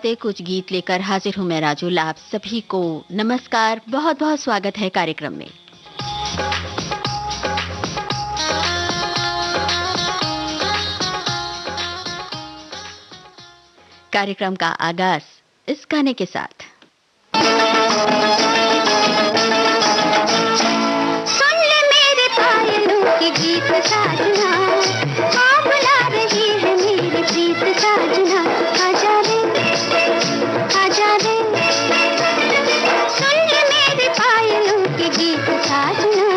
बातें कुछ गीत लेकर हाजिर हूं मैं राजुल। आप सभी को नमस्कार, बहुत बहुत स्वागत है कार्यक्रम में। कार्यक्रम का आगाज इस गाने के साथ। सुन ले मेरे पायलों के गीत साजना, आ बुला रही है मेरी प्रीत साजना, आजा रे आजा रे। सुन ले मेरे पायलों के गीत साजना,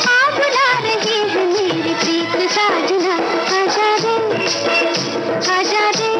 आ बुला रही है मेरी प्रीत साजना, आजा रे आजा रे।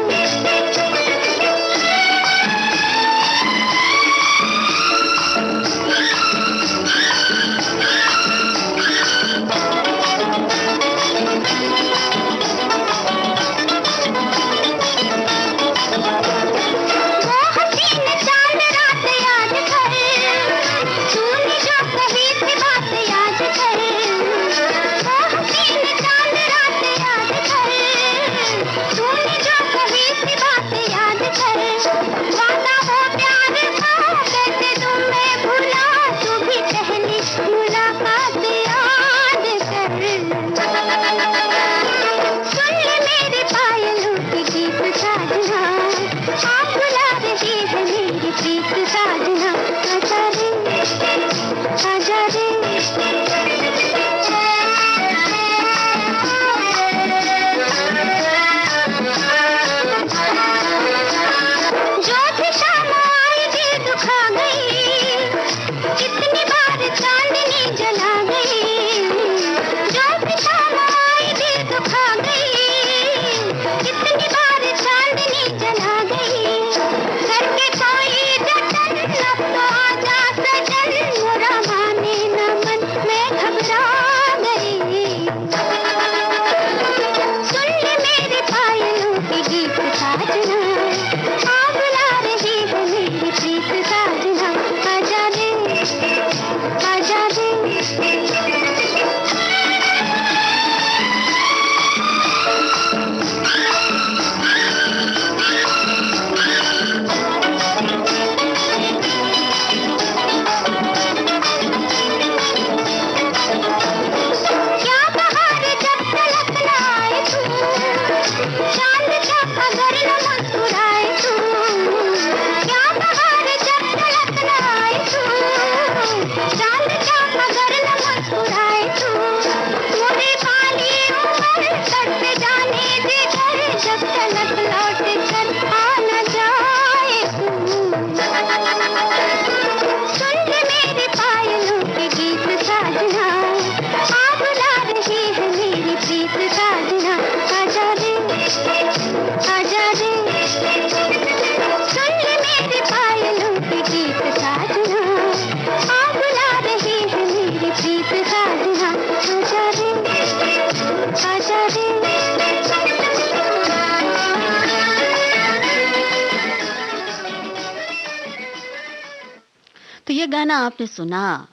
तो ये गाना आपने सुना,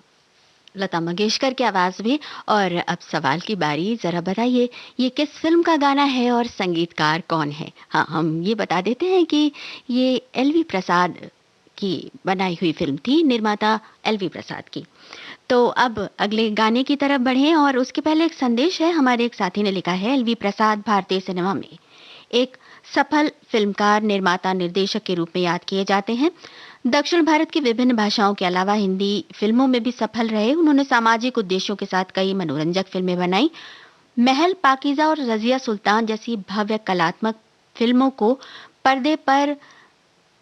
लता मंगेशकर की आवाज में। और अब सवाल की बारी, जरा बताइए ये किस फिल्म का गाना है और संगीतकार कौन है? हाँ, हम ये बता देते हैं कि ये एलवी प्रसाद की बनाई हुई फिल्म थी, निर्माता एलवी प्रसाद की। तो अब अगले गाने की तरफ बढ़ें और उसके पहले एक संदेश है। हमारे एक साथी ने लिखा है, एलवी प्रसाद भारतीय सिनेमा में एक सफल फिल्मकार, निर्माता, निर्देशक के रूप में याद किए जाते हैं। दक्षिण भारत की विभिन्न भाषाओं के अलावा हिंदी फिल्मों में भी सफल रहे। उन्होंने सामाजिक उद्देश्यों के साथ कई मनोरंजक फिल्में बनाई। महल, पाकीज़ा और रजिया सुल्तान जैसी भव्य कलात्मक फिल्मों को पर्दे पर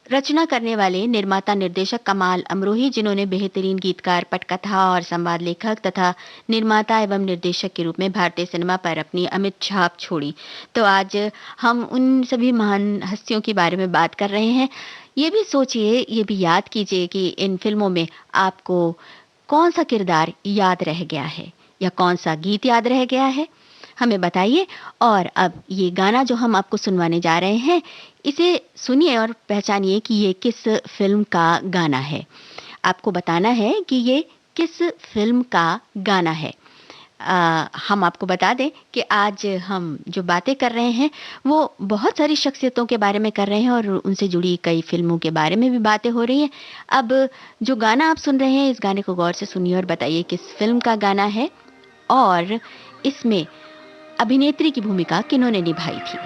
रचना करने वाले निर्माता निर्देशक कमाल अमरोही, जिन्होंने बेहतरीन गीतकार, पटकथा और संवाद लेखक तथा निर्माता एवं निर्देशक के रूप में भारतीय सिनेमा पर अपनी अमिट छाप छोड़ी। तो आज हम उन सभी महान हस्तियों के बारे में बात कर रहे हैं। ये भी सोचिए, ये भी याद कीजिए कि इन फिल्मों में आपको कौन सा किरदार याद रह गया है या कौन सा गीत याद रह गया है, हमें बताइए। और अब ये गाना जो हम आपको सुनवाने जा रहे हैं, इसे सुनिए और पहचानिए कि ये किस फिल्म का गाना है। आपको बताना है कि ये किस फिल्म का गाना है। हम आपको बता दें कि आज हम जो बातें कर रहे हैं वो बहुत सारी शख्सियतों के बारे में कर रहे हैं और उनसे जुड़ी कई फिल्मों के बारे में भी बातें हो रही हैं। अब जो गाना आप सुन रहे हैं, इस गाने को गौर से सुनिए और बताइए किस फिल्म का गाना है और इसमें अभिनेत्री की भूमिका किन्होंने निभाई थी।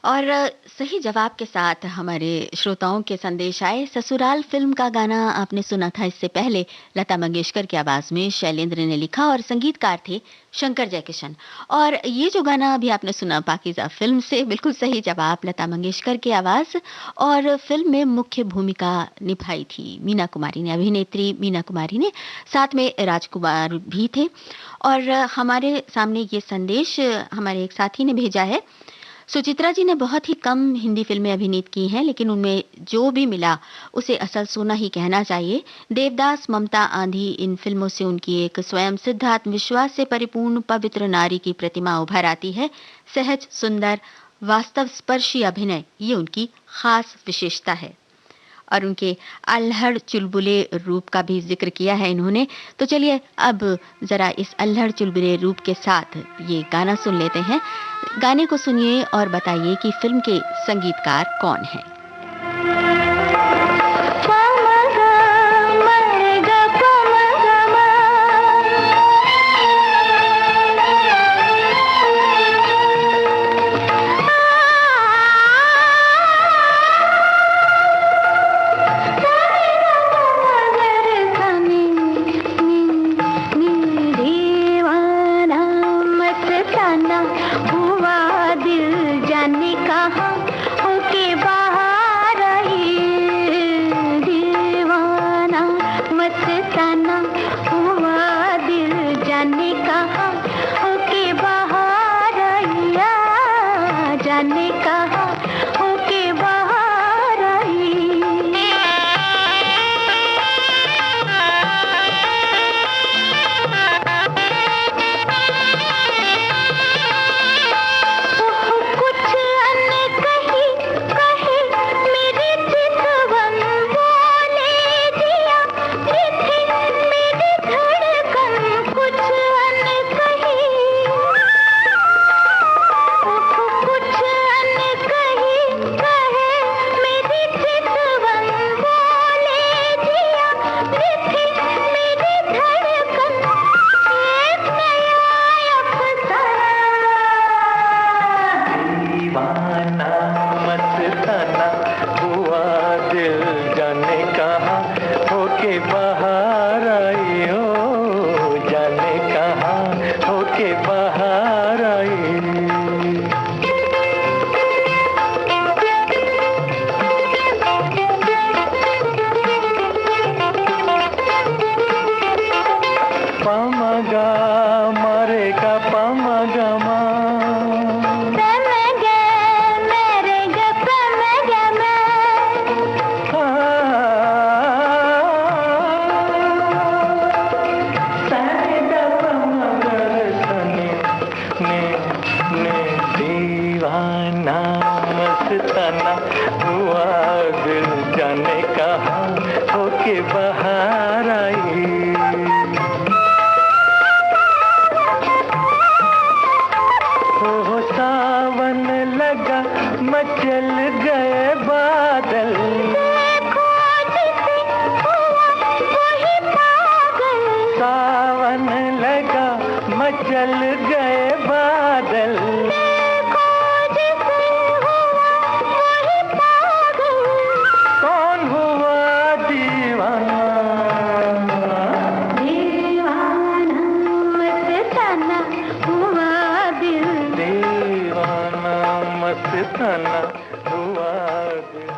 और सही जवाब के साथ हमारे श्रोताओं के संदेश आए। ससुराल फिल्म का गाना आपने सुना था इससे पहले लता मंगेशकर की आवाज में शैलेंद्र ने लिखा और संगीतकार थे शंकर जयकिशन। और ये जो गाना अभी आपने सुना पाकीज़ा फिल्म से, बिल्कुल सही जवाब, लता मंगेशकर की आवाज। और फिल्म में मुख्य भूमिका निभाई थी मीना कुमारी ने, अभिनेत्री मीना कुमारी ने, साथ में राजकुमार भी थे। और हमारे सामने ये संदेश हमारे एक साथी ने भेजा है। सुचित्रा जी ने बहुत ही कम हिंदी फिल्में अभिनीत की हैं, लेकिन उनमें जो भी मिला उसे असल सोना ही कहना चाहिए। देवदास, ममता, आंधी, इन फिल्मों से उनकी एक स्वयं सिद्ध आत्मविश्वास से परिपूर्ण पवित्र नारी की प्रतिमा उभर आती है। सहज, सुंदर, वास्तव स्पर्शी अभिनय ये उनकी खास विशेषता है। और उनके अल्हड़ चुलबुले रूप का भी जिक्र किया है इन्होंने। तो चलिए अब जरा इस अल्हड़ चुलबुले रूप के साथ ये गाना सुन लेते हैं। गाने को सुनिए और बताइए कि फिल्म के संगीतकार कौन हैं। मस्ताना हुआ दिल जाने कहाँ होके बाहर आया, जाने कहाँ होके बाहर आई। कुछ अनकही कहे मेरी चितवन बोले दिया, लिखी मेरी धड़कन कुछ अनकही, कुछ अनकही कहे मेरी चितवन बोले दिया, लिखी मेरी धड़कन एक नया अफसाना। दीवाना मस्ताना हुआ दिल जाने कहाँ होके बाहर आई हो, जाने कहाँ होके बाहर आई। पमगा मरेगा पमगमा, पमगे मेरे ग पमगे मैं, दीवाना मस्ताना हुआ दिल जाने कहाँ होके बाहर आई। हो सावन लगा मचल गए बादल, देखो जिसे हुआ वही पागल, सावन लगा मचल गए बादल, देखो जिसे हुआ वही पागल। कौन हुआ दीवाना। दीवाना मस्ताना हुआ दिल, दीवाना मस्ताना हुआ दिल।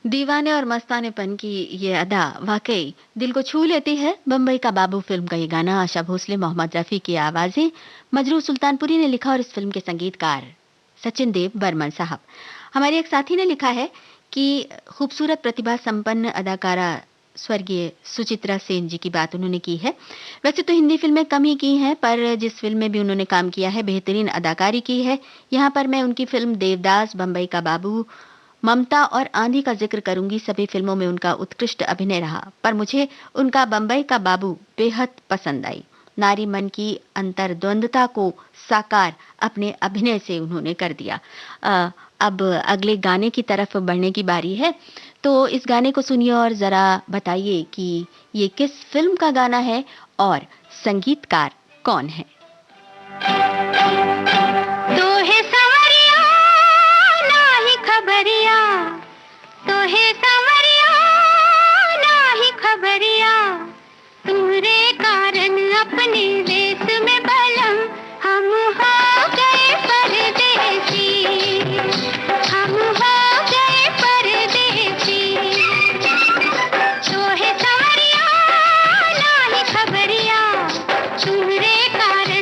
दीवाने और मस्तानेपन की ये अदा वाकई दिल को छू लेती है। बम्बई का बाबू फिल्म का ये गाना आशा भोसले, मोहम्मद रफी की आवाजें, मजरू सुल्तानपुरी ने लिखा और इस फिल्म के संगीतकार सचिन देव बर्मन साहब। हमारे एक साथी ने लिखा है कि खूबसूरत प्रतिभा संपन्न अदाकारा स्वर्गीय सुचित्रा सेन जी की बात उन्होंने की है। वैसे तो हिंदी फिल्में कम ही की हैं, पर जिस फिल्म में भी उन्होंने काम किया है बेहतरीन अदाकारी की है। यहाँ पर मैं उनकी फिल्म देवदास, बम्बई का बाबू, ममता और आंधी का जिक्र करूंगी। सभी फिल्मों में उनका उत्कृष्ट अभिनय रहा, पर मुझे उनका बम्बई का बाबू बेहद पसंद आई। नारी मन की अंतर्द्वंदता को साकार अपने अभिनय से उन्होंने कर दिया। अब अगले गाने की तरफ बढ़ने की बारी है, तो इस गाने को सुनिए और जरा बताइए कि ये किस फिल्म का गाना है और संगीतकार कौन है। तो है सवरिया नाही खबरिया, तो है सवरिया नाही खबरिया, तुम्हारे कारण अपने देश में बलम हम हो गए परदेसी, हम हो गए परदेसी। तो है सवरिया नाही खबरिया, तुम्हारे कारण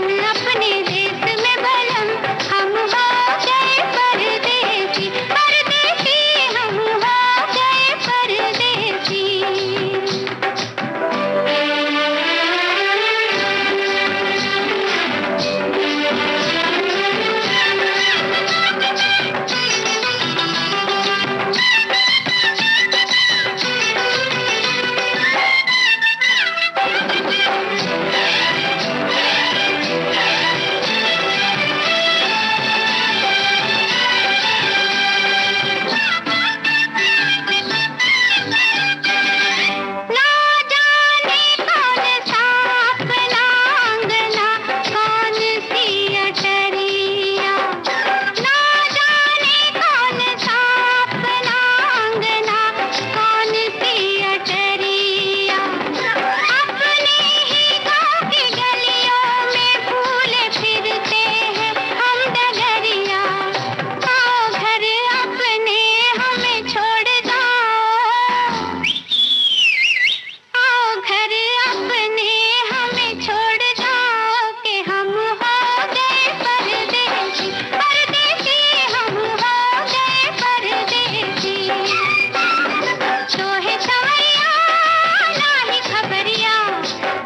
खबरिया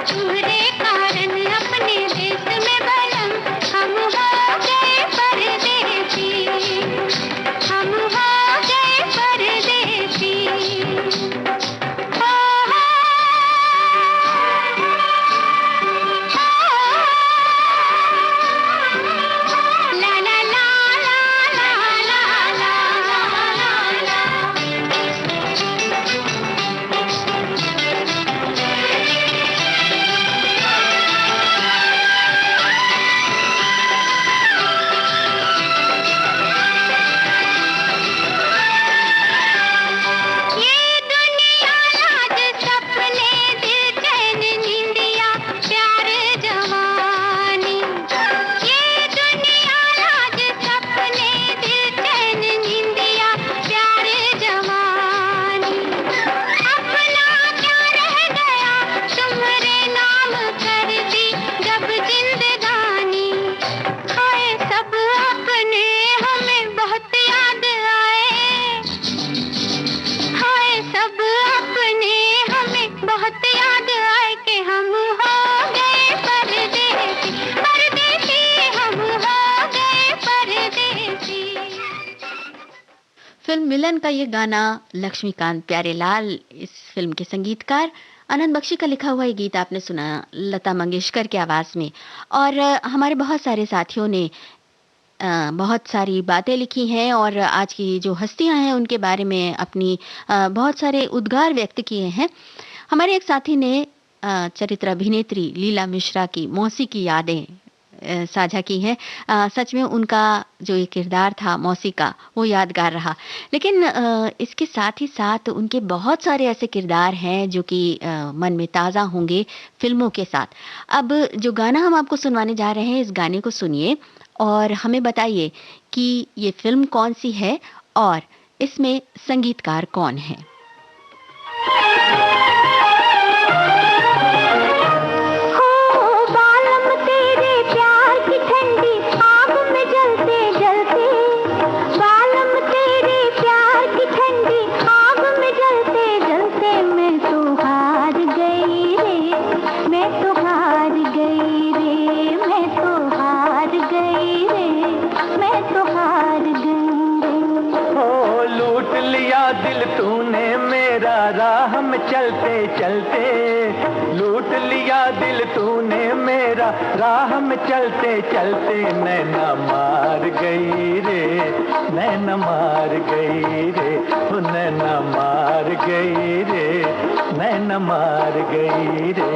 पूरे कारण अपने देश में बलम हम हो गए परदेसी, हम हो गए परदेसी। ला ला ला ला ला ला ला ला। ये दुनिया लाज सपने दिल चैन नींदिया प्यार जवानी, ये दुनिया लाज सपने दिल चैन नींदिया प्यार जवानी। अपना क्या रह गया तुम्हारे नाम कर दी जब जिंदगानी। हाय सब अपने हमें बहुत याद आए, हाय सब अपने हमें बहुत याद आए कि हम हो गए परदेसी, परदेसी हम हो गए परदेसी। फिल्म मिलन का ये गाना लक्ष्मीकांत प्यारेलाल, इस फिल्म के संगीतकार आनंद बख्शी का लिखा हुआ ये गीत आपने सुना लता मंगेशकर की आवाज में। और हमारे बहुत सारे साथियों ने बहुत सारी बातें लिखी हैं और आज की जो हस्तियां हैं उनके बारे में अपनी बहुत सारे उद्गार व्यक्त किए हैं। हमारे एक साथी ने चरित्र अभिनेत्री लीला मिश्रा की मौसी की यादें साझा की हैं। सच में उनका जो ये किरदार था मौसी का वो यादगार रहा। लेकिन इसके साथ ही साथ उनके बहुत सारे ऐसे किरदार हैं जो कि मन में ताज़ा होंगे फिल्मों के साथ। अब जो गाना हम आपको सुनवाने जा रहे हैं, इस गाने को सुनिए और हमें बताइए कि ये फिल्म कौन सी है और इसमें संगीतकार कौन है। हो बालम तेरे प्यार की ठंडी आग में जलते जलते, बालम तेरे प्यार की ठंडी आग में जलते जलते मैं तो हार गई रे, मैं तो हार गई रे, मैं तो हार गई रे, मैं तो हार गई रे। ओ लूट लिया दिल तूने मेरा राह में चलते चलते, लूट लिया दिल तूने मेरा राह में चलते चलते, नैना मार गई रे, नैना मार गई रे, ओ नैना मार गई रे, नैना मार गई रे।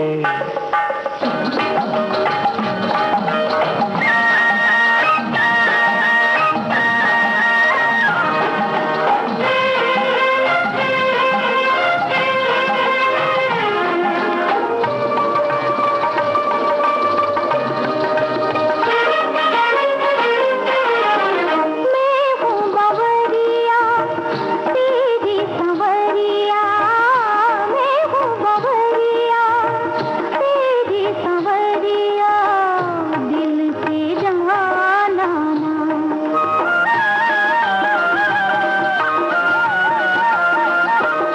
मैं हूँ बवरिया तेरी संवरिया, मैं हूँ बवरिया तेरी संवरिया, दिल से जहाना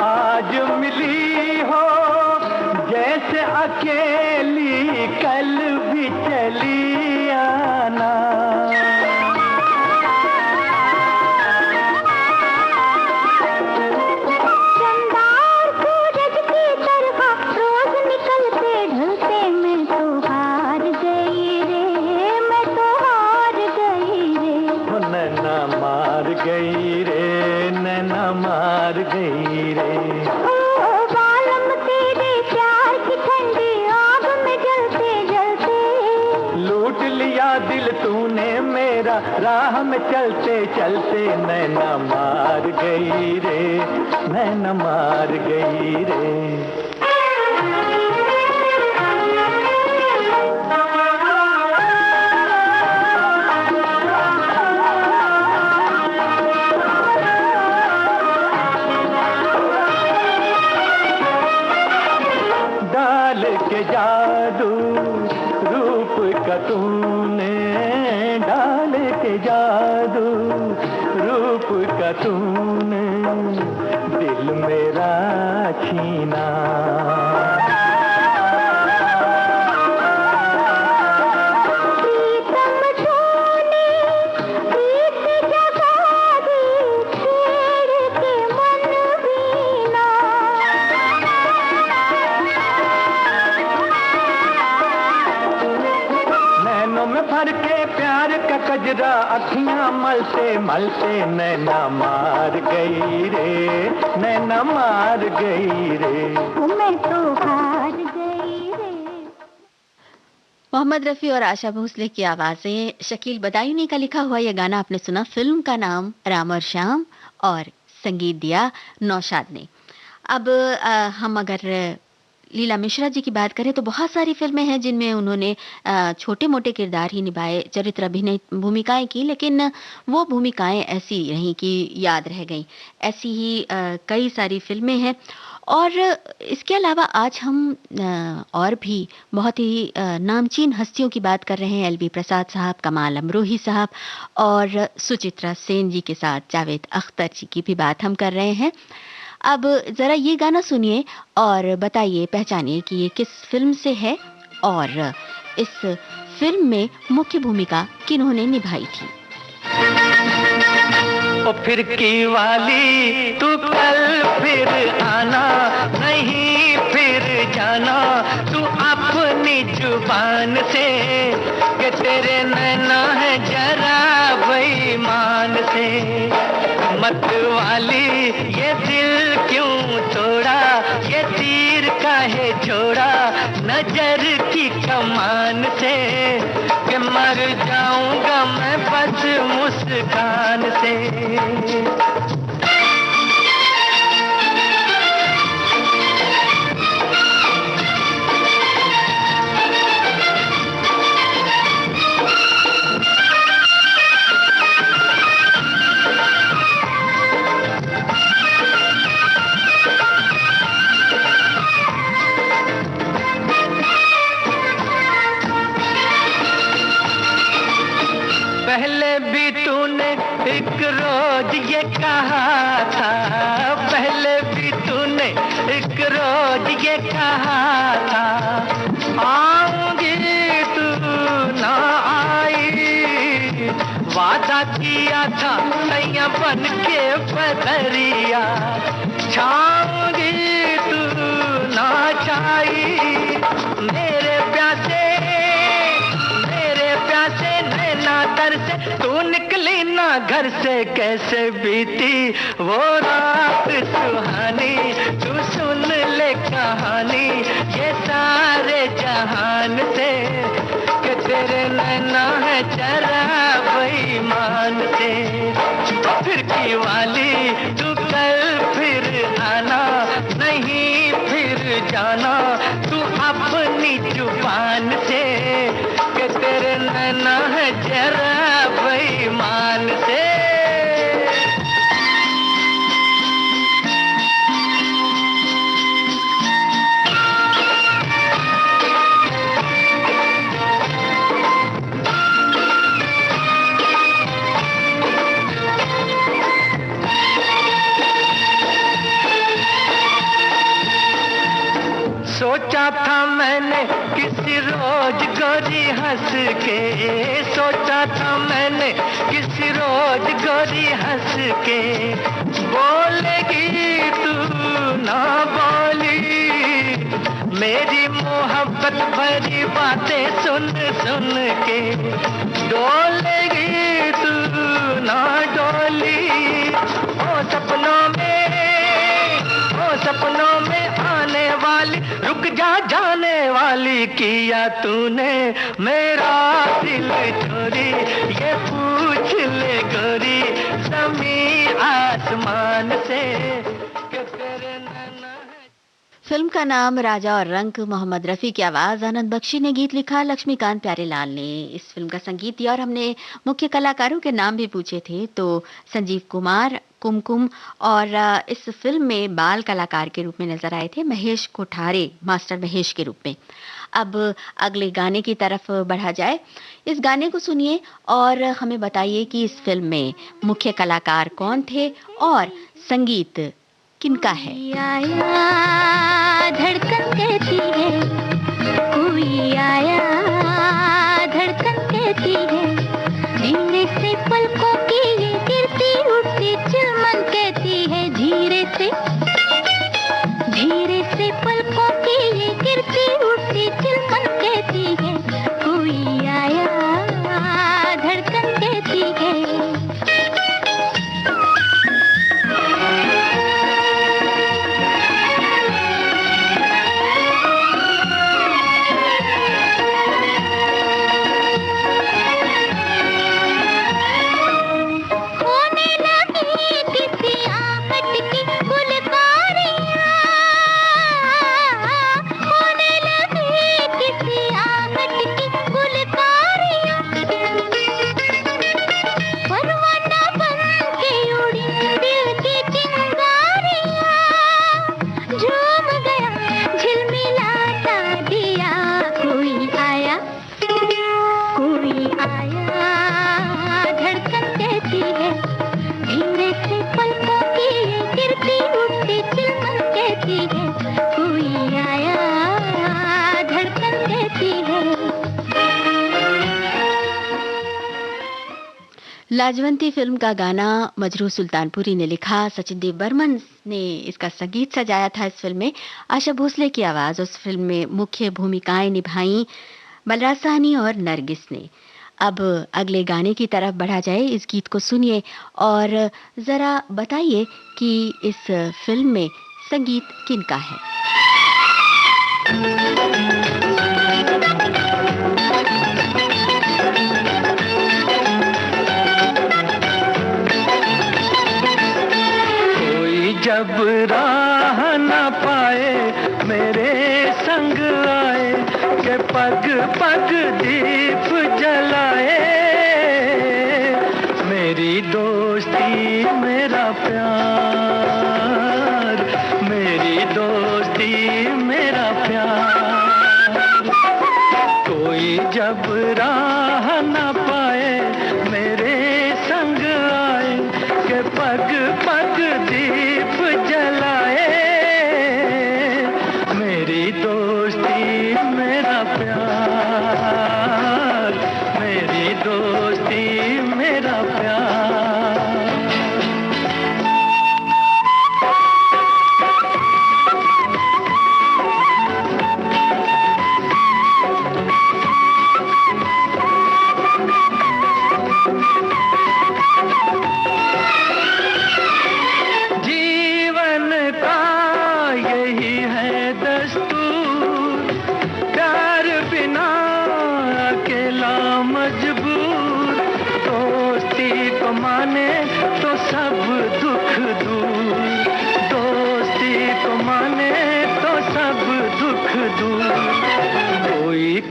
आज मिली हो जैसे अकेली, कल भी चली आना। चंदार सूरज की तरह रोज निकलते ढलते, मैं तो हार गई रे, मैं तो हार गई रे। ओ नैना मार गई रे, नैना मार गई रे। ओ बालम तेरे प्यार की ठंडी आग में जलते जलते, लूट लिया दिल तूने मेरा राह में चलते चलते, नैना मार गई रे, नैना मार गई रे। डाल के जादू रूप का तूने, डाल के जादू रूप का तूने दिल मेरा छीना। कजरा अखियां मलते मलते नैना मार गई रे, नैना मार गई रे, मैं तो हार गई रे। मोहम्मद रफ़ी और आशा भोसले की आवाज़ें, शकील बदायूनी का लिखा हुआ यह गाना आपने सुना। फिल्म का नाम राम और श्याम और संगीत दिया नौशाद ने। अब हम अगर लीला मिश्रा जी की बात करें तो बहुत सारी फिल्में हैं जिनमें उन्होंने छोटे-मोटे किरदार ही निभाए, चरित्र अभिनय भूमिकाएँ की, लेकिन वो भूमिकाएँ ऐसी रहीं कि याद रह गईं। ऐसी ही कई सारी फिल्में हैं और इसके अलावा आज हम और भी बहुत ही नामचीन हस्तियों की बात कर रहे हैं। एलवी प्रसाद साहब, कमाल अमरोही साहब और सुचित्रा सेन जी के साथ जावेद अख्तर जी की भी बात हम कर रहे हैं। अब ज़रा ये गाना सुनिए और बताइए, पहचानिए कि ये किस फ़िल्म से है और इस फ़िल्म में मुख्य भूमिका किन्होंने निभाई थी। ओ फिर की वाली तू कल फिर आना, नहीं फिर जाना तू अपनी जुबान से, कि तेरे नैना है जरा बेईमान से। मत वाली ये दिल क्यों तोड़ा, ये तीर काहे छोड़ा नजर की कमान से, कि मर जाऊंगा मैं बस मुस्कान से। पहले भी तूने एक रोज ये कहा था, पहले भी तूने एक रोज ये कहा था, आऊंगी तू ना आई। वादा किया था नैया बन के बदरिया, छाऊंगी तू ना छाई। मेरे प्यासे नैना दर से तू निकली ना घर से, कैसे बीती वो रात सुहानी। तू सुन ले कहानी ये सारे जहान से, कि तेरे नैना है जरा बेईमान से। फिर की वाली तू कल फिर आना, नहीं फिर जाना तू अपनी जुबान से, कि तेरे नैना है जरा बेईमान से। सोचा था मैंने किसी रोज गोरी हंस के, सोचा था मैंने किसी रोज गोरी हंस के, बोलेगी तू ना बोली मेरी मोहब्बत भरी बातें सुन सुन के, डोलेगी तू ना डोली। ओ सपनों में आने वाली, रुक जा जाने वाली, किया तूने मेरा दिल चोरी। ये पूछ ले गोरी ज़मीं आसमान से, कि तेरे नैना है। फिल्म का नाम राजा और रंक, मोहम्मद रफ़ी की आवाज़, आनंद बख्शी ने गीत लिखा, लक्ष्मीकांत प्यारेलाल ने इस फिल्म का संगीत दिया। और हमने मुख्य कलाकारों के नाम भी पूछे थे तो संजीव कुमार, कुमकुम और इस फिल्म में बाल कलाकार के रूप में नजर आए थे महेश कोठारे, मास्टर महेश के रूप में। अब अगले गाने की तरफ बढ़ा जाए। इस गाने को सुनिए और हमें बताइए कि इस फिल्म में मुख्य कलाकार कौन थे और संगीत किनका है। आया धड़कन कहती है, कोई आया धड़कन कहती है, धीरे से पलकों की ये गिरती उठती चिलमन कहती है, धीरे से पलकों की ये गिरती उठती चिलमन कहती है, कोई आया धड़कन कहती है। लाजवंती फिल्म का गाना मजरू सुल्तानपुरी ने लिखा, सचिन देव बर्मन ने इसका संगीत सजाया था। इस फिल्म में आशा भोसले की आवाज उस फिल्म में मुख्य भूमिकाएं निभाई बलराज साहनी और नरगिस ने। अब अगले गाने की तरफ बढ़ा जाए, इस गीत को सुनिए और जरा बताइए कि इस फिल्म में संगीत किनका है। जब राह न पाए मेरे संग आए के पग पग दीप जलाए, मेरी दोस्ती मेरा प्यार, मेरी दोस्ती मेरा प्यार। कोई जब राह न पाए मेरे संग आए के पग पग दीप जलाए, मेरी दोस्ती मेरा प्यार, मेरी दोस्ती मेरा प्यार।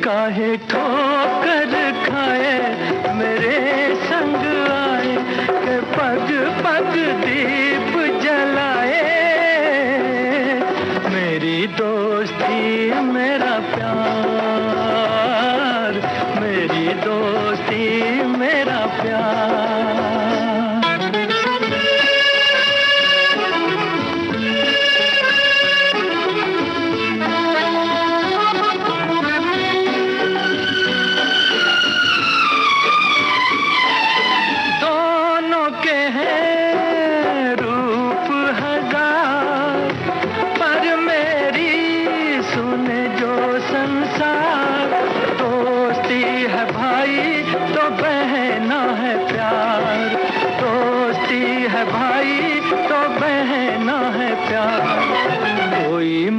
काहे ठोकर खाए मेरे संग आए के पग पग दीप जलाए, मेरी दोस्ती मेरा प्यार, मेरी दोस्ती मेरा प्यार।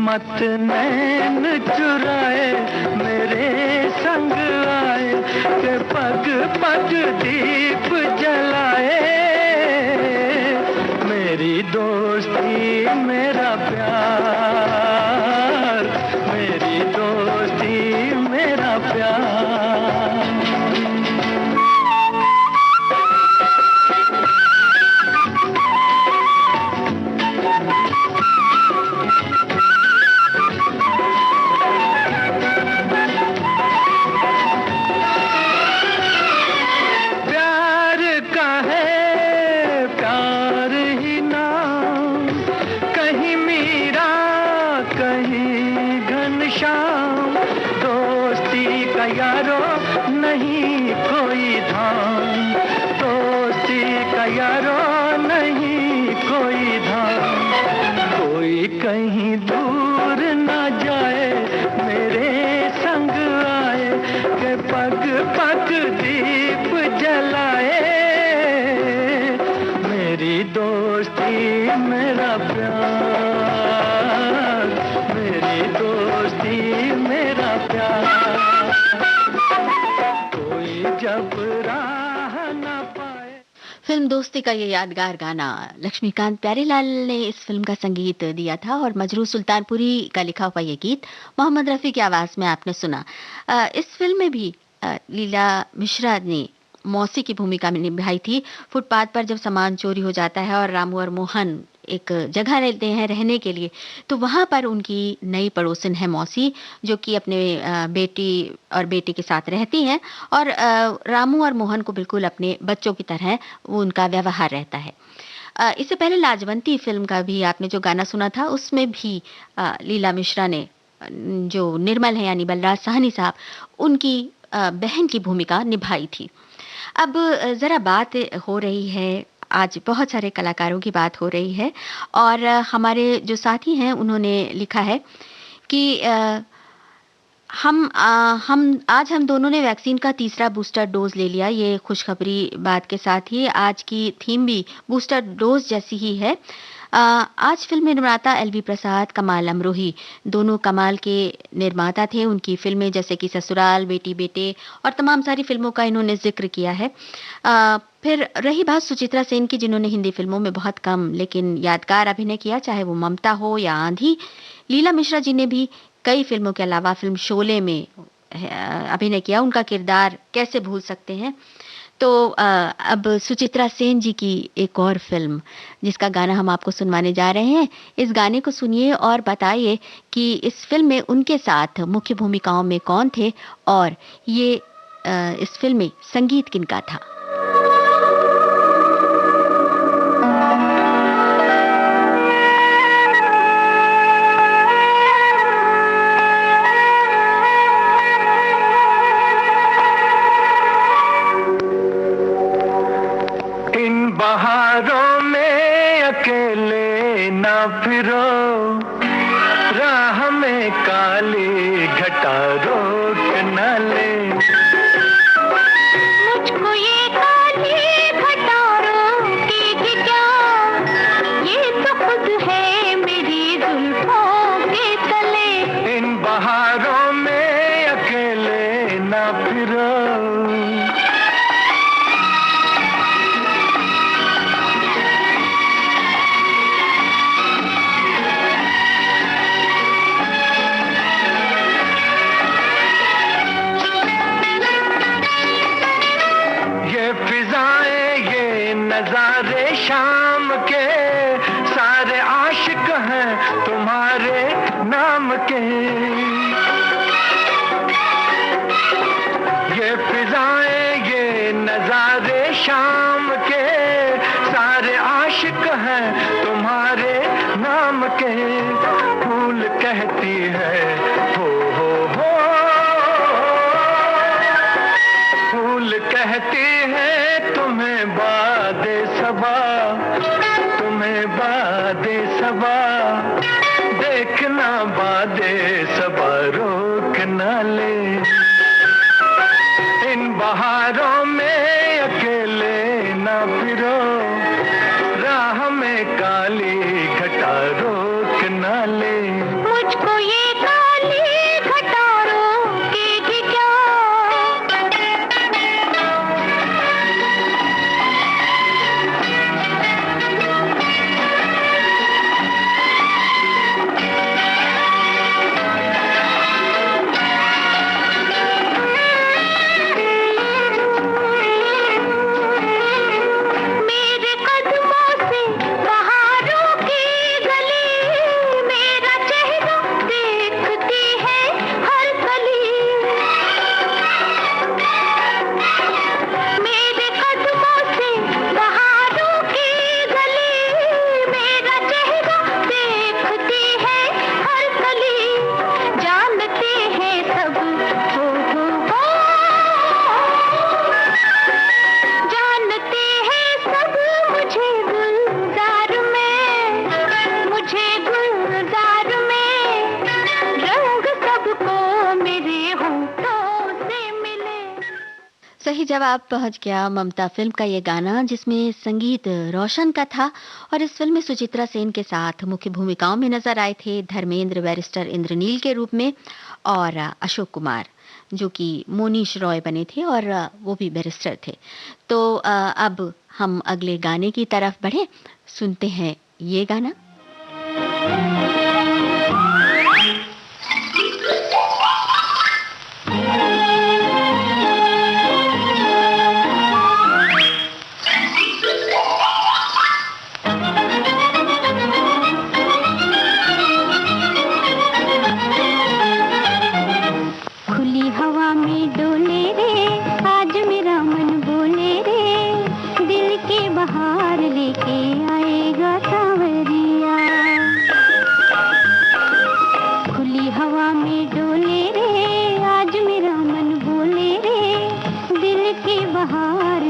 मत नैन चुराए मेरे संग आए के पग पग दीप जलाए, मेरी दोस्ती मेरा प्यार, मेरी दोस्ती मेरा प्यार। कहीं दूर न जाए मेरे संग आए के पग पग दीप जलाए, मेरी दोस्ती मेरा प्यार, मेरी दोस्ती मेरा प्यार। कोई जब राह न पाए। फिल्म दोस्ती का ये यादगार गाना लक्ष्मीकांत प्यारेलाल ने इस फिल्म का संगीत दिया था और मजरू सुल्तानपुरी का लिखा हुआ ये गीत मोहम्मद रफ़ी की आवाज में आपने सुना। इस फिल्म में भी लीला मिश्रा ने मौसी की भूमिका में निभाई थी। फुटपाथ पर जब सामान चोरी हो जाता है और रामू और मोहन एक जगह लेते हैं रहने के लिए, तो वहाँ पर उनकी नई पड़ोसन है मौसी, जो कि अपने बेटी और बेटे के साथ रहती हैं और रामू और मोहन को बिल्कुल अपने बच्चों की तरह वो उनका व्यवहार रहता है। इससे पहले लाजवंती फिल्म का भी आपने जो गाना सुना था, उसमें भी लीला मिश्रा ने जो निर्मल है यानी बलराज साहनी साहब, उनकी बहन की भूमिका निभाई थी। अब ज़रा बात हो रही है, आज बहुत सारे कलाकारों की बात हो रही है और हमारे जो साथी हैं उन्होंने लिखा है कि हम दोनों ने वैक्सीन का तीसरा बूस्टर डोज़ ले लिया। ये खुशखबरी बात के साथ ही आज की थीम भी बूस्टर डोज़ जैसी ही है। आज फ़िल्म निर्माता एलवी प्रसाद, कमाल अमरोही दोनों कमाल के निर्माता थे। उनकी फ़िल्में जैसे कि ससुराल, बेटी बेटे और तमाम सारी फ़िल्मों का इन्होंने ज़िक्र किया है। फिर रही बात सुचित्रा सेन की, जिन्होंने हिंदी फ़िल्मों में बहुत कम लेकिन यादगार अभिनय किया, चाहे वो ममता हो या आंधी। लीला मिश्रा जी ने भी कई फ़िल्मों के अलावा फ़िल्म शोले में अभिनय किया। उनका किरदार कैसे भूल सकते हैं। तो अब सुचित्रा सेन जी की एक और फ़िल्म जिसका गाना हम आपको सुनवाने जा रहे हैं। इस गाने को सुनिए और बताइए कि इस फ़िल्म में उनके साथ मुख्य भूमिकाओं में कौन थे और ये इस फ़िल्म में संगीत किनका था? बहारों में अकेले ना फिरो, राह में काली घटा रोक न ले। मुझको ये काली घटा रोकेगी क्या, ये तो खुद है मेरी जुल्फों के तले। इन बहारों में अकेले ना फिरो। नजारे शाम के सारे आशिक हैं तुम्हारे नाम के। ये फिजाएं ये नजारे शाम के सारे आशिक हैं तुम्हारे नाम के। फूल कहती है हो, फूल कहती है तुम्हें बादे सबा, तुम्हें बादे सबा। देखना बादे सबा रोक न ले। इन बहारों में अकेले ना फिरो, राह में काली घटा रोक न ले। मुझको ये काली घटा रोकेगी क्या। सही जवाब पहुंच गया ममता फ़िल्म का ये गाना, जिसमें संगीत रोशन का था। और इस फ़िल्म में सुचित्रा सेन के साथ मुख्य भूमिकाओं में नजर आए थे धर्मेंद्र बैरिस्टर इंद्रनील के रूप में और अशोक कुमार जो कि मोनीश रॉय बने थे और वो भी बैरिस्टर थे। तो अब हम अगले गाने की तरफ बढ़े, सुनते हैं ये गाना। बहार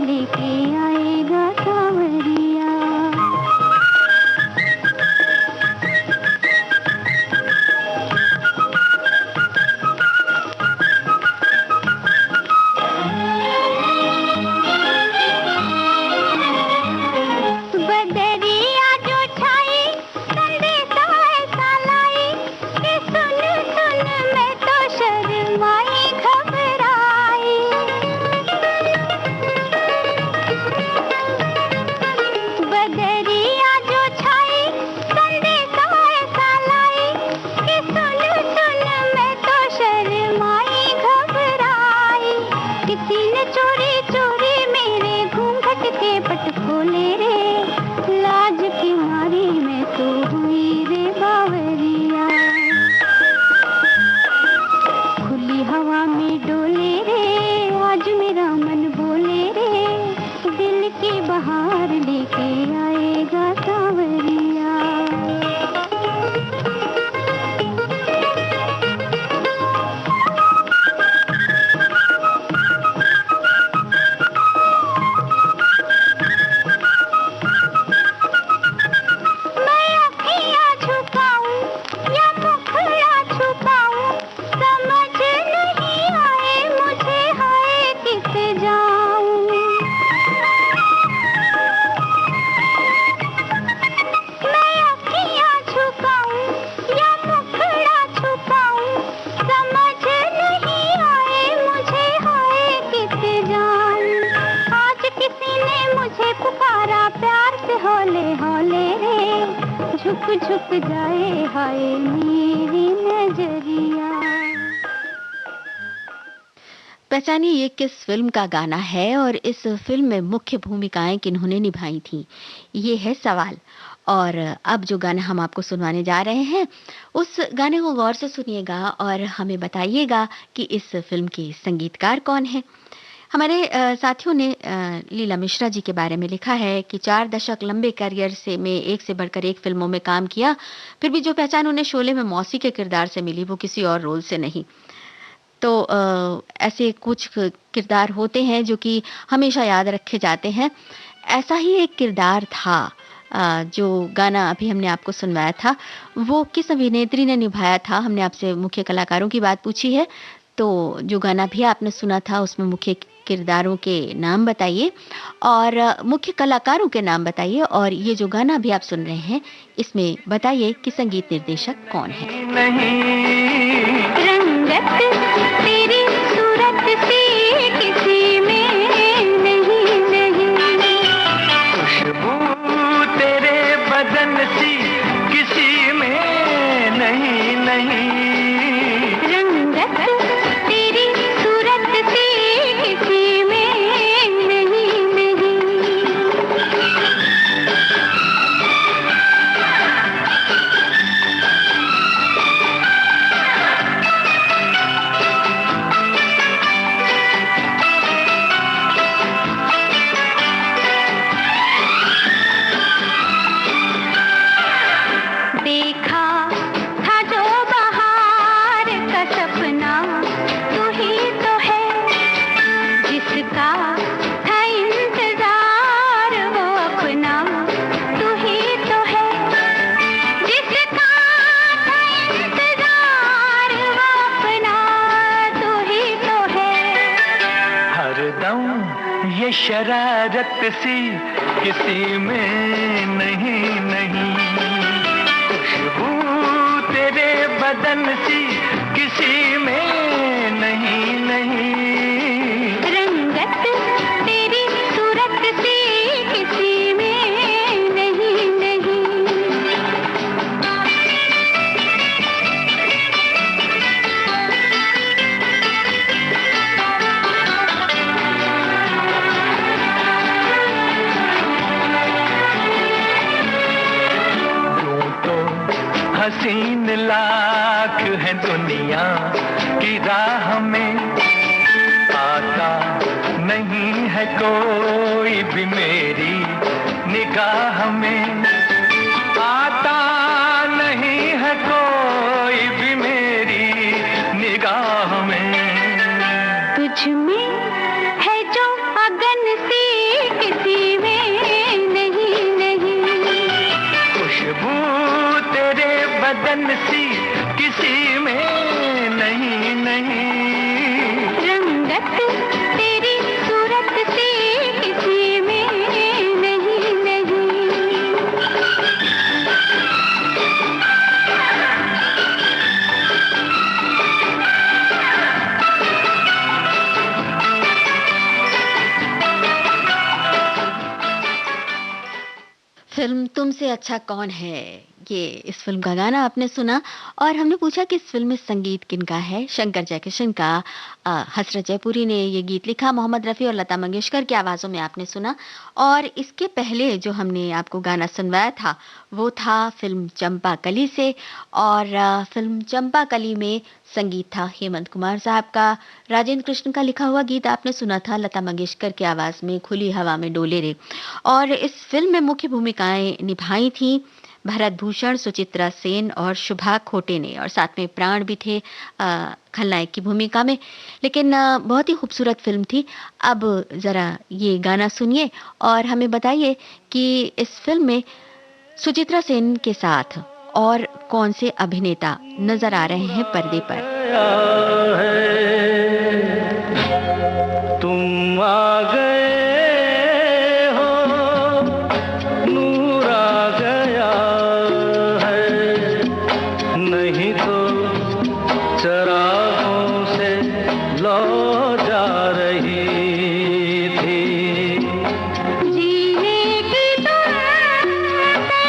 झुक झुक जाए हाय मेरी नजरिया। पहचानिए ये किस फिल्म का गाना है और इस फिल्म में मुख्य भूमिकाएं किन्होंने निभाई थी। ये है सवाल। और अब जो गाना हम आपको सुनवाने जा रहे हैं, उस गाने को गौर से सुनिएगा और हमें बताइएगा कि इस फिल्म के संगीतकार कौन है। हमारे साथियों ने लीला मिश्रा जी के बारे में लिखा है कि 4 दशक लंबे करियर से में एक से बढ़कर एक फिल्मों में काम किया, फिर भी जो पहचान उन्हें शोले में मौसी के किरदार से मिली वो किसी और रोल से नहीं। तो ऐसे कुछ किरदार होते हैं जो कि हमेशा याद रखे जाते हैं। ऐसा ही एक किरदार था जो गाना अभी हमने आपको सुनवाया था, वो किस अभिनेत्री ने निभाया था। हमने आपसे मुख्य कलाकारों की बात पूछी है, तो जो गाना भी आपने सुना था उसमें मुख्य किरदारों के नाम बताइए और मुख्य कलाकारों के नाम बताइए। और ये जो गाना भी आप सुन रहे हैं, इसमें बताइए कि संगीत निर्देशक कौन है। रंगत तेरी सूरत सी किसी में नहीं नहीं, खुशबू तेरे बदन सी किसी में नहीं नहीं, रंगत तेरी सूरत सी किसी में नहीं नहीं। देखा था जो बहार का सपना तू ही तो है, जिसका था इंतजार वो अपना तू ही तो है, जिसका था इंतजार वो अपना तू ही तो है। हरदम ये शरारत सी किसी में नहीं नहीं, खुशबू तेरे बदन सी किसी में नहीं नहीं, रंगत तेरी सूरत सी किसी में नहीं नहीं। यूं तो हसीन लाख है दुनिया की राह में, आता नहीं है कोई भी मेरी निगाह में, आता नहीं है कोई भी मेरी निगाह में। तुझ में है जो अगन सी किसी में नहीं नहीं, खुशबू तेरे बदन सी किसी में नहीं नहीं, रंगत तेरी सूरत सी किसी में नहीं नहीं। फिल्म तुमसे अच्छा कौन है, ये इस फिल्म का गाना आपने सुना। और हमने पूछा कि इस फिल्म में संगीत किनका है। शंकर जयकिशन का। हसरत जयपुरी ने ये गीत लिखा, मोहम्मद रफ़ी और लता मंगेशकर की आवाज़ों में आपने सुना। और इसके पहले जो हमने आपको गाना सुनवाया था वो था फिल्म चंपा कली से। और फिल्म चंपा कली में संगीत था हेमंत कुमार साहब का। राजेंद्र कृष्ण का लिखा हुआ गीत आपने सुना था लता मंगेशकर की आवाज़ में, खुली हवा में डोले रे। और इस फिल्म में मुख्य भूमिकाएं निभाई थी भरत भूषण, सुचित्रा सेन और शुभा खोटे ने, और साथ में प्राण भी थे खलनायक की भूमिका में। लेकिन बहुत ही खूबसूरत फिल्म थी। अब ज़रा ये गाना सुनिए और हमें बताइए कि इस फिल्म में सुचित्रा सेन के साथ और कौन से अभिनेता नजर आ रहे हैं पर्दे पर। तुम आ गए जीने की तुम पे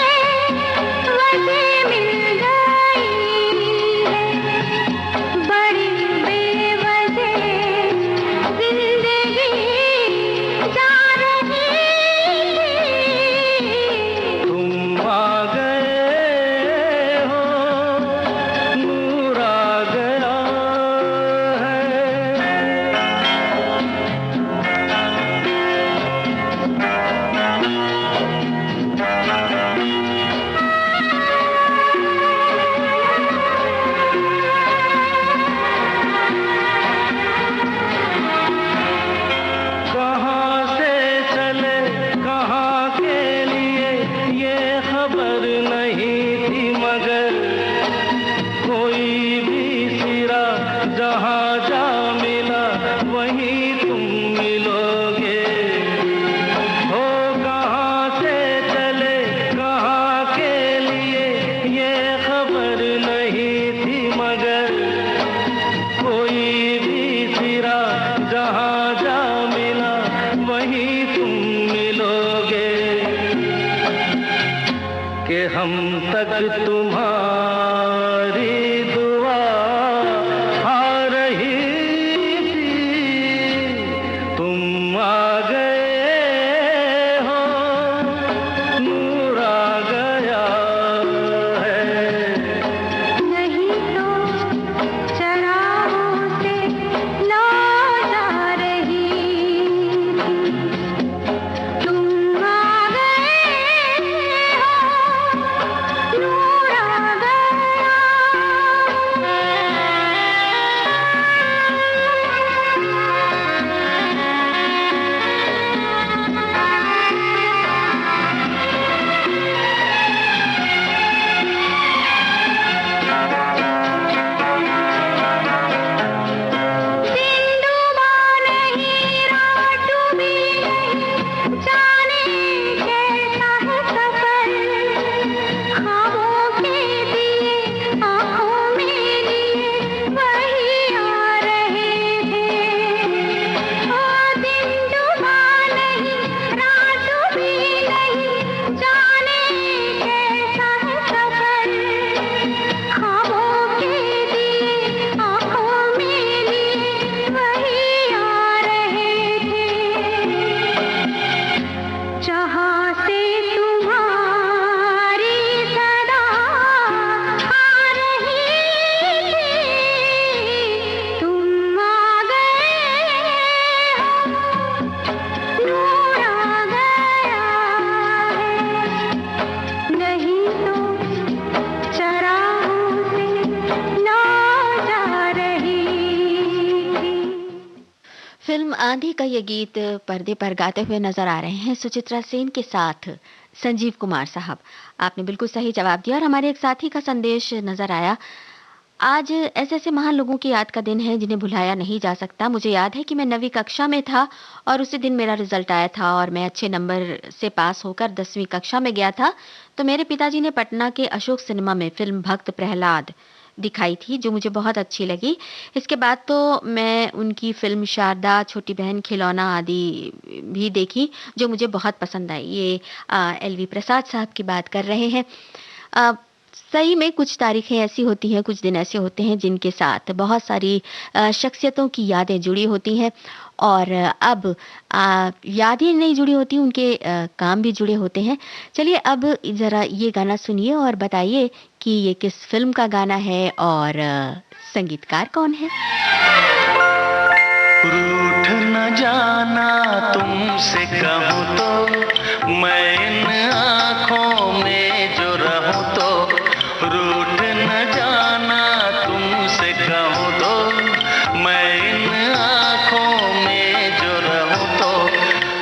जा मिला वहीं तुम मिलोगे। हो कहाँ से चले कहाँ के लिए ये खबर नहीं थी, मगर कोई भी सिरा जहाँ जा मिला वहीं तुम मिलोगे। कि हम तक तुम्हारी दुआ आ रही थी, तुम आ गए हो, नूर आ गया है। नहीं तो चरागों से लौ जा रही थी, तुम आ गए हो, नूर आ गया। दिन डूबा नहीं रात डूबी नहीं, जाने कैसा है सफर, ख्वाबों के दिए आँखों में लिए वही आ रहे थे। ओ दिन डूबा नहीं रात डूबी नहीं, जाने कैसा है सफर, ख्वाबों के दिए आँखों में लिए वही आ रहे थे। जहाँ से तुम्हारी सदा आ रही थी, तुम आ गए हो, नूर आ गया है। नहीं तो चरागों से लौ जा रही थी। फिल्म आंधी का ये गीत पर्दे पर गाते हुए नजर आ रहे हैं सुचित्रा सेन के साथ संजीव कुमार साहब। आपने बिल्कुल सही जवाब दिया और हमारे एक साथी का संदेश नजर आया। आज ऐसे ऐसे महान लोगों की याद का दिन है जिन्हें भुलाया नहीं जा सकता। मुझे याद है कि मैं 9वीं कक्षा में था और उसी दिन मेरा रिजल्ट आया था और मैं अच्छे नंबर से पास होकर 10वीं कक्षा में गया था। तो मेरे पिताजी ने पटना के अशोक सिनेमा में फिल्म भक्त प्रहलाद दिखाई थी, जो मुझे बहुत अच्छी लगी। इसके बाद तो मैं उनकी फिल्म शारदा, छोटी बहन, खिलौना आदि भी देखी, जो मुझे बहुत पसंद आई। ये LV प्रसाद साहब की बात कर रहे हैं। अ, सही में कुछ तारीखें ऐसी होती हैं, कुछ दिन ऐसे होते हैं जिनके साथ बहुत सारी शख्सियतों की यादें जुड़ी होती हैं और अब यादें नहीं जुड़ी होती, उनके काम भी जुड़े होते हैं। चलिए अब ज़रा ये गाना सुनिए और बताइए कि ये किस फिल्म का गाना है और संगीतकार कौन है। रूठ न जाना तुमसे कहूँ तो, मैं इन आँखों में जो रहूँ तो। रूठ न जाना तुमसे कहूँ तो, मैं इन आँखों में जो रहूँ तो।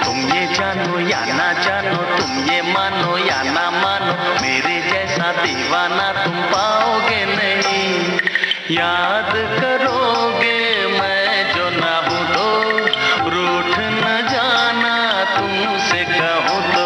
तुम ये जानो या ना जानो, तुम ये मानो या ना मानो, मेरे जैसा दीवाना तुम पाओगे नहीं। याद करोगे मैं जो ना हूँ तो, रूठ न जाना तुमसे कहूँ तो।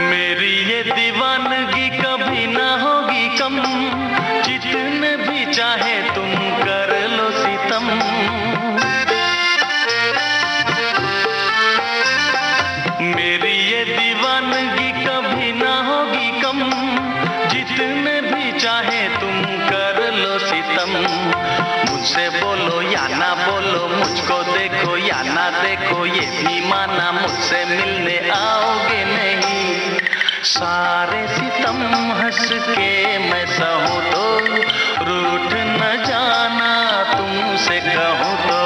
मेरी ये दीवानगी कभी ना होगी कम, जितने भी चाहे तुम कर लो सितम। मेरी ये दीवानगी कभी ना होगी कम, जितने भी चाहे तुम कर लो सितम। मुझसे बोलो या ना बोलो, मुझको देखो या ना देखो, ये भी माना मुझसे मिलने आओगे नहीं। सारे सितम हंस के मैं सहूँ तो, रूठ न जाना तुमसे कहूँ तो।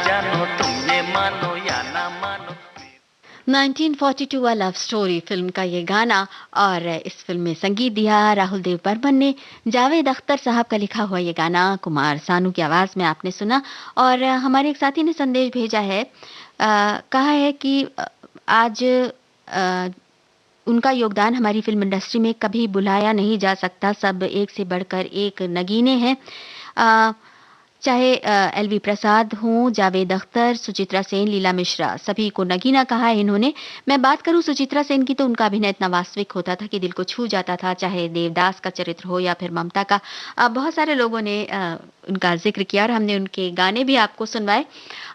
जानो तुम ये मानो या ना मानो। 1942 अ लव स्टोरी फिल्म का ये गाना, और इस फिल्म में संगीत दिया राहुल देव बर्मन ने। जावेद अख्तर साहब का लिखा हुआ ये गाना कुमार सानू की आवाज़ में आपने सुना। और हमारे एक साथी ने संदेश भेजा है, कहा है कि आज अ, उनका योगदान हमारी फ़िल्म इंडस्ट्री में कभी भुलाया नहीं जा सकता, सब एक से बढ़कर एक नगीने हैं। अ, चाहे एलवी प्रसाद हों, जावेद अख्तर, सुचित्रा सेन, लीला मिश्रा, सभी को नगीना कहा है इन्होंने। मैं बात करूँ सुचित्रा सेन की, तो उनका अभिनय इतना वास्तविक होता था कि दिल को छू जाता था, चाहे देवदास का चरित्र हो या फिर ममता का। बहुत सारे लोगों ने उनका ज़िक्र किया और हमने उनके गाने भी आपको सुनवाए।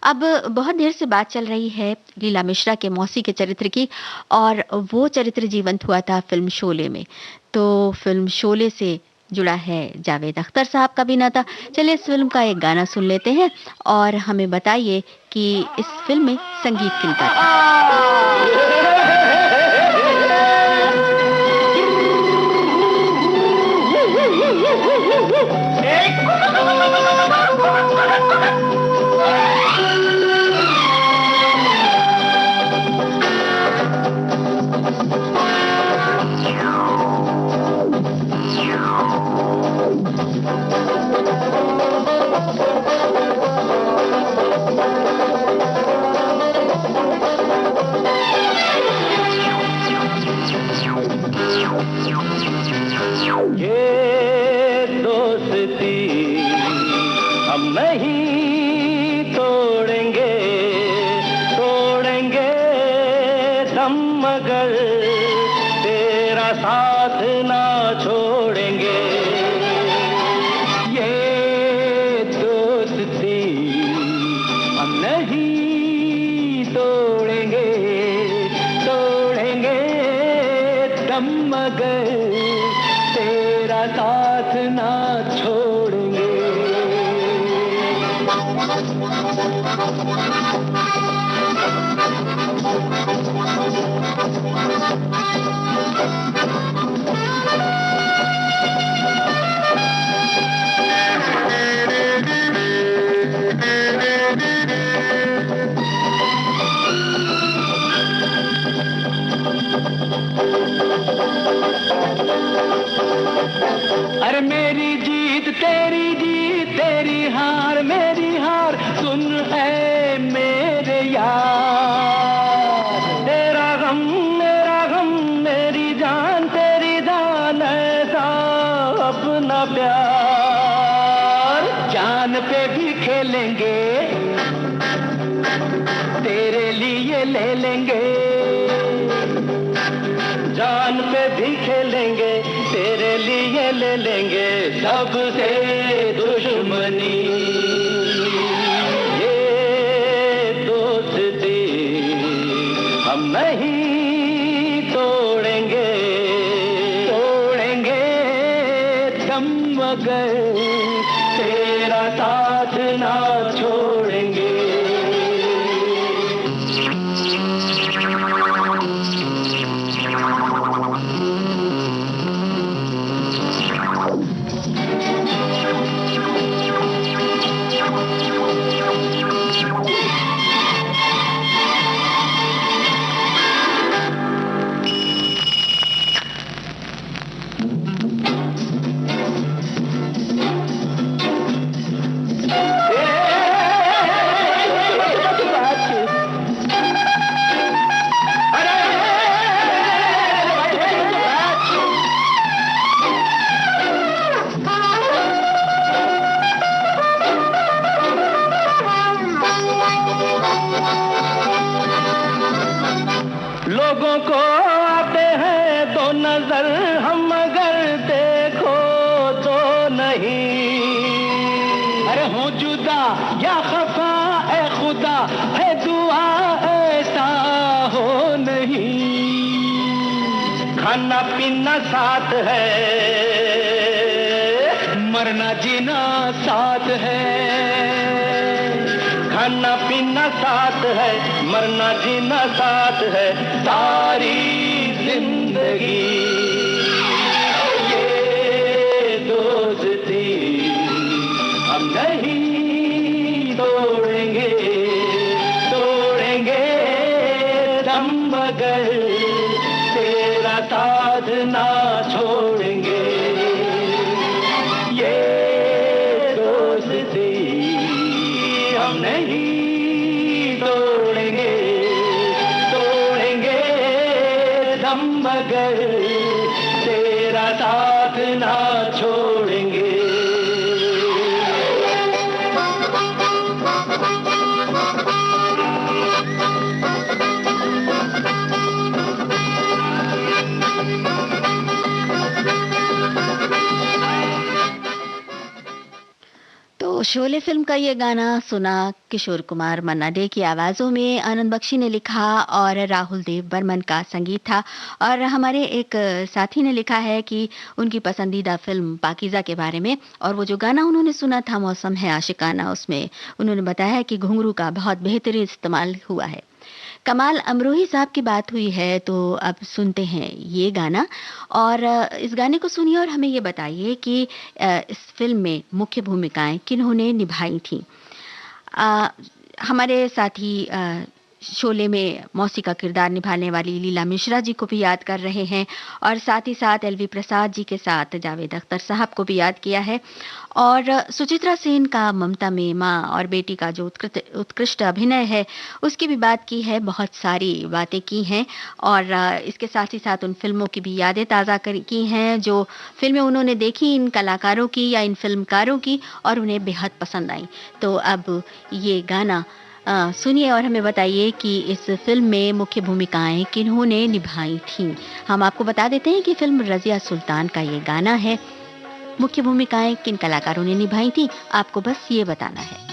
अब बहुत देर से बात चल रही है लीला मिश्रा के मौसी के चरित्र की, और वो चरित्र जीवंत हुआ था फ़िल्म शोले में। तो फ़िल्म शोले से जुड़ा है जावेद अख्तर साहब का भी नाता। चलिए इस फ़िल्म का एक गाना सुन लेते हैं और हमें बताइए कि इस फ़िल्म में संगीत किनका था? ये दोस्ती हम नहीं तोड़ेंगे, तोड़ेंगे दम मगर तेरा साथ ना छोड़ेंगे। ये दोस्ती हम नहीं तोड़ेंगे, तोड़ेंगे दम मगर तेरा साथ ना छोड़ेंगे। अरे मेरी जीत तेरी जीत, तेरी हार मेरी हार, सुन ऐ मेरे यार। तेरा गम मेरी जान तेरी जान, ऐसा अपना प्यार। जान पे भी खेलेंगे, तेरे लिए ले लेंगे। जान पे भी खेलेंगे, तेरे लिए ले लेंगे सबसे दुश्मनी। ये दोस्ती हम नहीं तोड़ेंगे, तोड़ेंगे दम मगर तेरा साथ ना छोड़ेंगे। लोगों को आते हैं दो नजर, हम अगर देखो तो नहीं। अरे हो जुदा या खफा ए खुदा, है दुआ ऐसा हो नहीं। खाना पीना साथ है, मरना जीना साथ है। खाना पीना साथ है, मरना जीना साथ है, सारी जिंदगी। ये दोस्ती हम नहीं तोड़ेंगे, मगर तेरा साथ ना छोड़ेंगे, ये दोस्ती हम नहीं तोड़ेंगे, तोड़ेंगे दम मगर तेरा साथ ना छोड़ेंगे। तो शोले फिल्म का ये गाना सुना किशोर कुमार मन्ना डे की आवाज़ों में, आनंद बख्शी ने लिखा और राहुल देव बर्मन का संगीत था। और हमारे एक साथी ने लिखा है कि उनकी पसंदीदा फिल्म पाकीज़ा के बारे में, और वो जो गाना उन्होंने सुना था मौसम है आशिकाना, उसमें उन्होंने बताया कि घुंघरू का बहुत बेहतरीन इस्तेमाल हुआ है। कमाल अमरोही साहब की बात हुई है, तो अब सुनते हैं ये गाना। और इस गाने को सुनिए और हमें ये बताइए कि इस फिल्म में मुख्य भूमिकाएं किन्होंने निभाई थीं। अ, हमारे साथी शोले में मौसी का किरदार निभाने वाली लीला मिश्रा जी को भी याद कर रहे हैं, और साथ ही साथ एलवी प्रसाद जी के साथ जावेद अख्तर साहब को भी याद किया है। और सुचित्रा सेन का ममता में माँ और बेटी का जो उत्कृष्ट अभिनय है, उसकी भी बात की है, बहुत सारी बातें की हैं। और इसके साथ ही साथ उन फिल्मों की भी यादें ताज़ा की हैं जो फिल्में उन्होंने देखी इन कलाकारों की या इन फिल्मकारों की, और उन्हें बेहद पसंद आई। तो अब ये गाना सुनिए और हमें बताइए कि इस फिल्म में मुख्य भूमिकाएं किन्होंने निभाई थीं। हम आपको बता देते हैं कि फिल्म रज़िया सुल्तान का ये गाना है। मुख्य भूमिकाएं किन कलाकारों ने निभाई थी, आपको बस ये बताना है।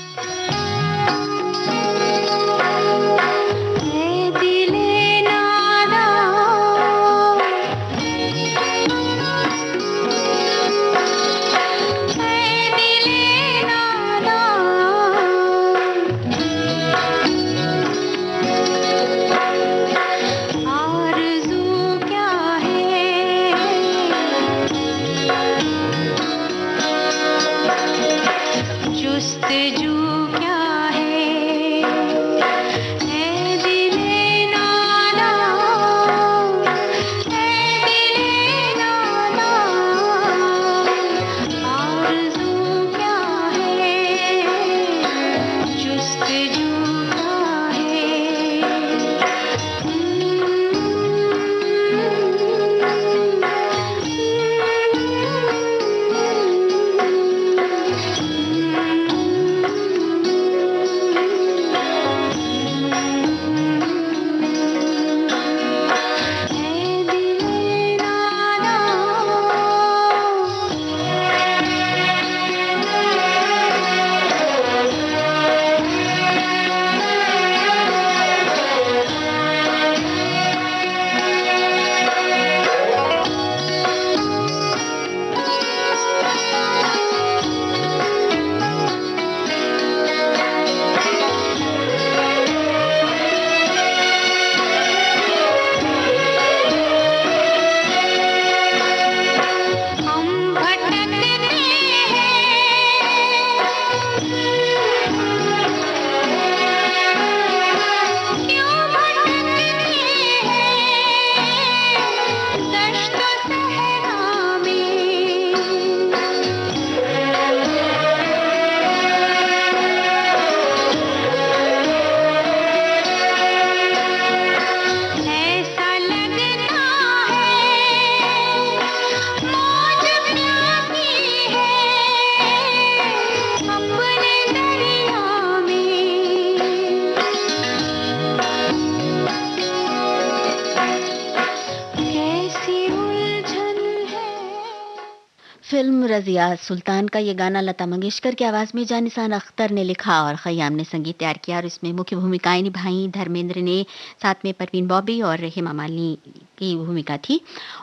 फिल्म रज़िया सुल्तान का ये गाना लता मंगेशकर की आवाज़ में जानिसान अख्तर ने लिखा और खय्याम ने संगीत तैयार किया, और इसमें मुख्य भूमिकाएं निभाई धर्मेंद्र ने, साथ में परवीन बॉबी और हेमा मालिनी की भूमिका थी।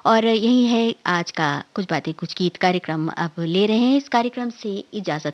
और यही है आज का कुछ बातें कुछ गीत कार्यक्रम। अब ले रहे हैं इस कार्यक्रम से इजाज़त।